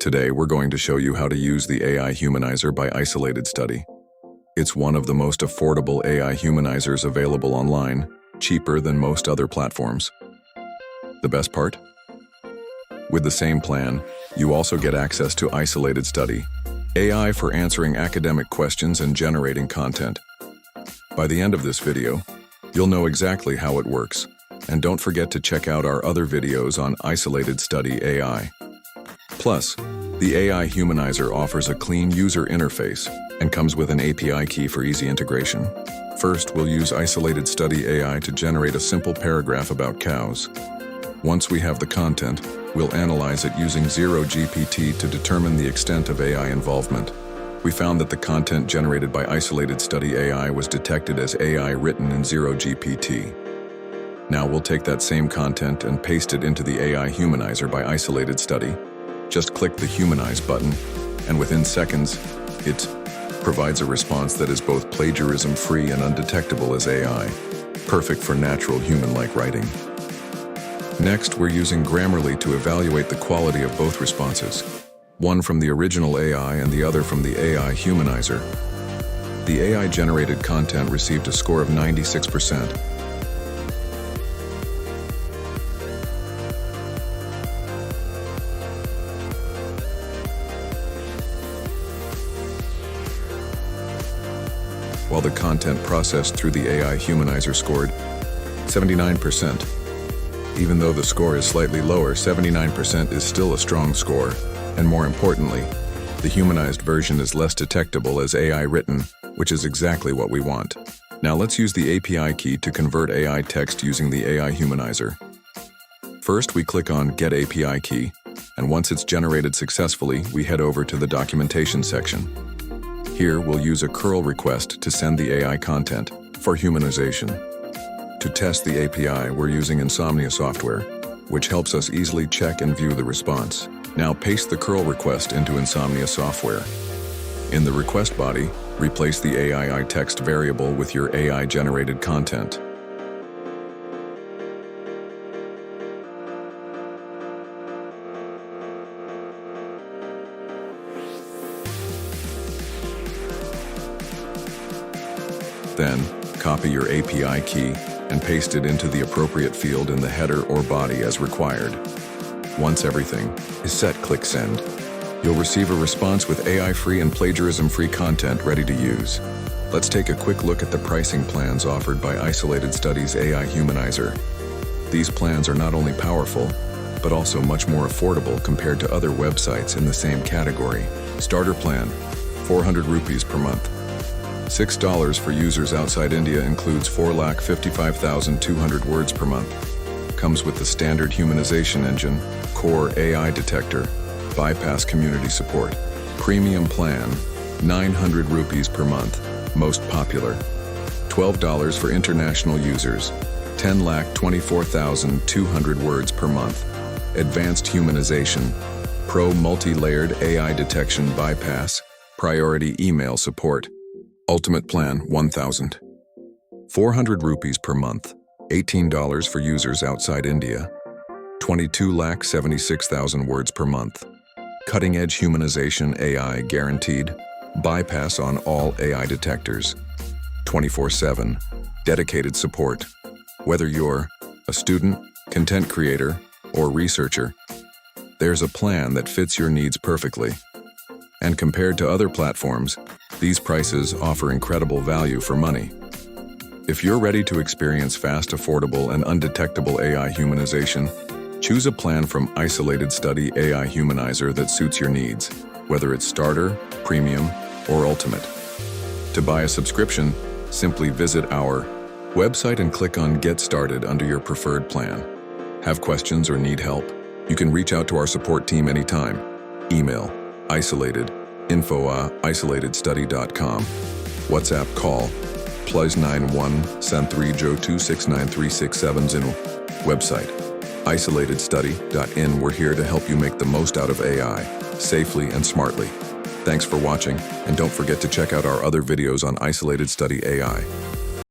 Today, we're going to show you how to use the AI Humanizer by IsolatedStudy. It's one of the most affordable AI humanizers available online, cheaper than most other platforms. The best part? With the same plan, you also get access to IsolatedStudy AI for answering academic questions and generating content. By the end of this video, you'll know exactly how it works. And don't forget to check out our other videos on IsolatedStudy AI. Plus, the AI Humanizer offers a clean user interface and comes with an API key for easy integration. First, we'll use IsolatedStudy AI to generate a simple paragraph about cows. Once we have the content, we'll analyze it using ZeroGPT to determine the extent of AI involvement. We found that the content generated by IsolatedStudy AI was detected as AI written in ZeroGPT. Now we'll take that same content and paste it into the AI Humanizer by IsolatedStudy. Just click the Humanize button, and within seconds, it provides a response that is both plagiarism-free and undetectable as AI, perfect for natural human-like writing. Next, we're using Grammarly to evaluate the quality of both responses, one from the original AI and the other from the AI Humanizer. The AI-generated content received a score of 96%. While the content processed through the AI Humanizer scored 79%. Even though the score is slightly lower, 79% is still a strong score. And more importantly, the humanized version is less detectable as AI written, which is exactly what we want. Now let's use the API key to convert AI text using the AI Humanizer. First, we click on Get API Key, and once it's generated successfully, we head over to the documentation section. Here, we'll use a curl request to send the AI content for humanization. To test the API, we're using Insomnia software, which helps us easily check and view the response. Now paste the curl request into Insomnia software. In the request body, replace the AI text variable with your AI-generated content. Then, copy your API key and paste it into the appropriate field in the header or body as required. Once everything is set, click Send. You'll receive a response with AI-free and plagiarism-free content ready to use. Let's take a quick look at the pricing plans offered by IsolatedStudy's AI Humanizer. These plans are not only powerful, but also much more affordable compared to other websites in the same category. Starter plan, 400 rupees per month. $6 for users outside India includes 4,55,200 words per month. Comes with the standard humanization engine, core AI detector, bypass community support. Premium plan, 900 rupees per month, most popular. $12 for international users, 10,24,200 words per month. Advanced humanization, pro multi-layered AI detection bypass, priority email support. Ultimate plan, 1,000. 400 rupees per month, $18 for users outside India. 22,76,000 words per month. Cutting-edge humanization AI guaranteed. Bypass on all AI detectors. 24/7. Dedicated support. Whether you're a student, content creator, or researcher, there's a plan that fits your needs perfectly. And compared to other platforms, these prices offer incredible value for money. If you're ready to experience fast, affordable, and undetectable AI humanization, choose a plan from IsolatedStudy AI Humanizer that suits your needs, whether it's starter, premium, or ultimate. To buy a subscription, simply visit our website and click on Get Started under your preferred plan. Have questions or need help? You can reach out to our support team anytime. Email isolated@isolatedstudy.com. WhatsApp call +91 7302693670. Website IsolatedStudy.in. We're here to help you make the most out of AI, safely and smartly. Thanks for watching, and don't forget to check out our other videos on IsolatedStudy AI.